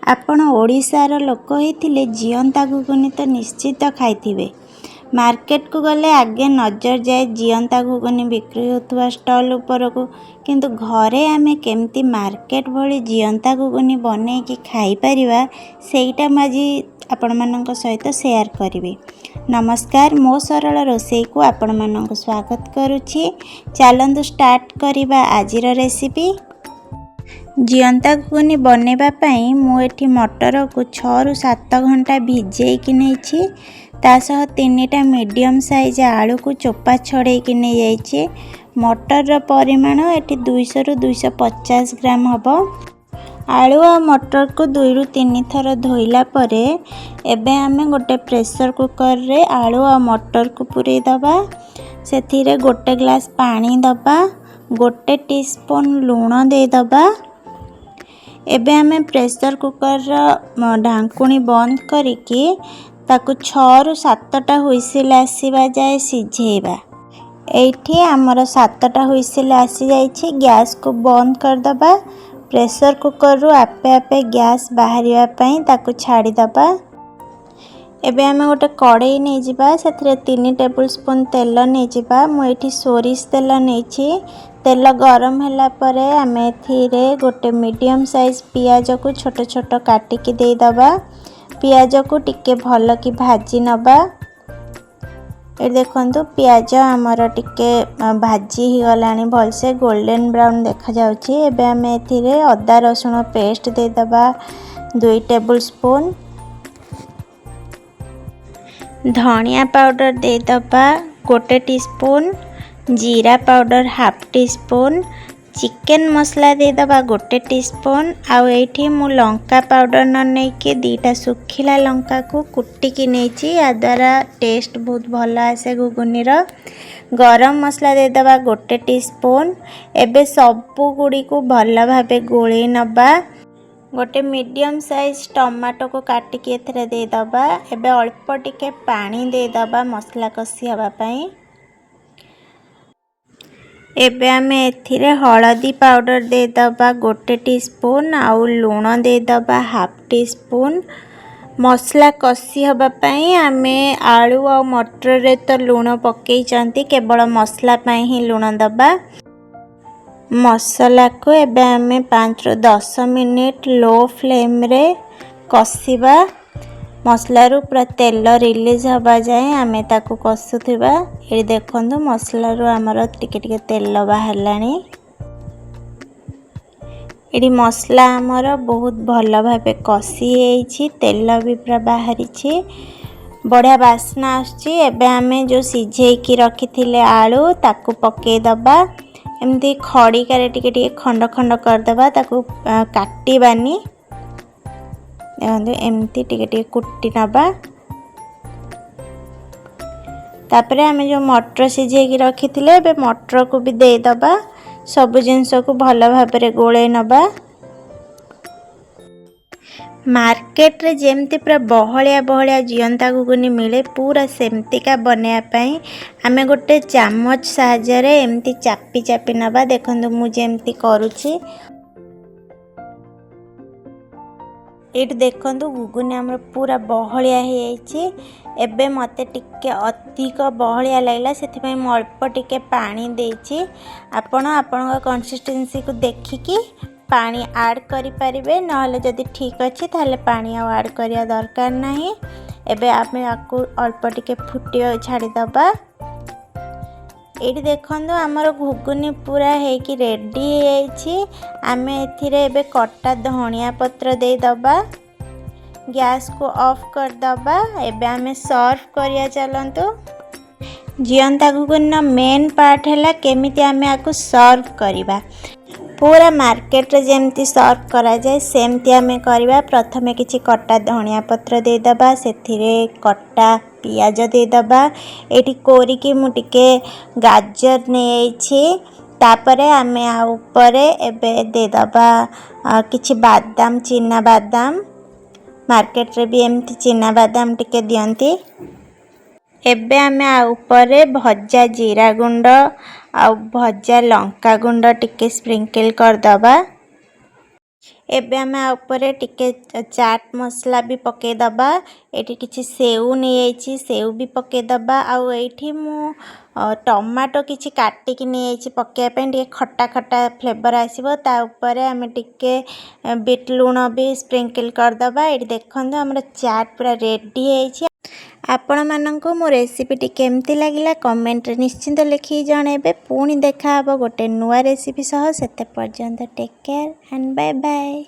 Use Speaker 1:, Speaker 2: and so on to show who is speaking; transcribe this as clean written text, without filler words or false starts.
Speaker 1: आपण ओडिशार लोक होइथिले जियंता घुगुनी तो निश्चित खाइथिबे। मार्केट को गले आगे नजर जाए जियंता घुगुनी बिक्री होतुवा स्टॉल ऊपर को, किंतु घरे आमे केमती मार्केट भली जियंता घुगुनी बने कि खाई परिबा सेइटा माजी आपण मानक सहित शेयर करिवे। नमस्कार, मो सरल रोसई को आपण मानक स्वागत करुछि। चलंतु स्टार्ट करिबा आजिर रेसिपी। जियंता घुगुनी बनेबा पई मु एठी मटर को 6 रु 7 घंटा भिजेई कि नैछि। तासह 3टा मीडियम साइज आलू को चोपा छड़े कि नै जाइछि। मटर रो परिमाण एठी 200 रु 250 ग्राम हबो। आलू आ मटर को 2 रु 3 थर धोइला परे एबे आमे गोटे प्रेशर कुकर रे आलू आ मटर को पुरे दबा। सेथिरे गोटे ग्लास पानी दबा, गोटे टीस्पून लूण दे दबा। एबे आमे प्रेशर कुकर ढांकुणी बंद करिकी ताकू 6 रु 7टा हुइसिल आसीबा जाए सिझेबा। एठी हमर 7टा हुइसिल आसी जाइछि। गैस को बंद कर दबा। प्रेशर कुकर रु आपे आपे गैस बाहरिया पई ताकू छाड़ी दबा। एबे आमे गोटे कड़ाई नै जिबा, सेथिरे 3 टेबल स्पून तेल नै जिबा। मु एठी सोरिष तेल नैछि। तेल गरम होला परे आमे एथिरे गोटे मीडियम साइज पियाज को छोट छोट काटी की दे दबा। पियाज को टिके भल की भाजी नबा। ए देखंतु पियाज हमर टिके भाजी ही गलानी, भल से गोल्डन ब्राउन देखा जाउछि। एबे आमे एथिरे अदा रसुण पेस्ट दे दबा 2 टेबल स्पून। धनिया पाउडर दे दबा गोटे टीस्पून। जीरा पाउडर हाफ टीस्पून। चिकन मसला दे दबा गोटे टीस्पून। आउ एठी मु लंका पाउडर न नै के 2टा सुखिला लंका को कुटी की नैछि। या द्वारा टेस्ट बहुत भल आसे घुगुनी रो। गरम मसला दे दबा गोटे टीस्पून। एबे सबु गुडी को भल भाबे गोळी नबा। गोटे मीडियम साइज टमाटो को काटी के एथरे दे दबा। एबे अल्प टिके पानी दे दबा मसला कसी हबा पई। एबे आमे एथिरे हळदी पाउडर दे दबा गोटे टीस्पून। आउ लूण दे दबा हाफ टीस्पून। मसला कसी हबा पई आमे आलू आ मटर रे तो लूण पकई चंती, केवल मसला पई ही लूण दबा। मसला को एबे आमे 5 रु 10 मिनिट लो फ्लेम रे कसीबा। मसला रु पूरा तेल रिलीज हबा जाए आमे ताको कसुथिबा। ए देखंतु मसला रु हमर टिके टिके तेल बाहरलानी। एडी मसला हमर बहुत भल भाबे कसी हेछि, तेल भी पूरा बाहरिछि, बढ़िया बास्ना आछि। एबे आमे जो सिझेई की रखिथिले आलू ताको पके दबा। एमती खड़ी करे टिके टिके खंड खंड कर दबा, ताको काटिबानी। देखंतु एमती टिके टिके कुटी नबा। तापरे आमे जो मटर सिझेई की रखिथिले बे मटर को भी दे दबा। सब जिंस को भल भाबरे गोळे नबा। मार्केट रे जेमती पूरा बहलिया बहलिया जियंता घुगुनी मिले पूरा सेमती का बनेया पई आमे गोटे चामच साहाय्य रे एमती चापी चापी नबा। देखंतु मु जेमती करूछि। एट देखंतु घुगुनी हमर पूरा बहलिया हे जाइछि। एबे मते टिके अधिक बहलिया लागला, सेति पई म अल्प टिके पानी देछि। आपण आपनका कंसिस्टेंसी को देखिकी पानी ऐड करि परिबे, नहले जदि ठीक अछि ताले पानी आ ऐड करिया दरकार नाही। एबे आमे आकु अल्प टिके फुटियो छाडी दबा। एटी देखंतु हमर घुगुनी पूरा हे कि रेडी हे जाइछि। आमे एथिरे एबे कट्टा धनिया पत्र दे दबा। गैस को ऑफ कर दबा। एबे आमे सर्व करिया चलंतु। जियंता घुगुनी मेन पार्ट हैला केमिति आमे आकु सर्व करिबा। पूरा मार्केट रे जेमती सर्व करा जाए सेमती आमे करिबा। प्रथमे किछि कट्टा धनिया पत्र दे दबा, सेथिरे कट्टा पियाज दे दबा। एठी कोरी की मु टिके गाजर ने आइछि। तापरे आमे आ ऊपरे एबे दे दबा किछि बादाम, चिना बादाम। मार्केट रे भी एमती चिना बादाम टिके दियंती। एबे आमे आ ऊपरे भजा जीरा गुंड आ भजा लंका गुंड टिके स्प्रिंकल कर दबा। एबे आम ऊपर टिके चाट मसला भी पकईदबा। ये किसी सेव नहीं सेव भी पकईदबा। आठी मु टमाटो किसी काटिकी नहीं पकईपी खटा खटा फ्लेवर आसो। तापर आम टिके बीट लुण भी स्प्रिंकल करदबा। ये देखो आम चाट पूरा रेडी है। आपण मानक मो रेसिपी केमती लगिला कमेंट निश्चिंत लिखि जणेबे। पुणी देखा गोटे नुआ रेसिपी सह। सेते पर्यंत take care and bye bye.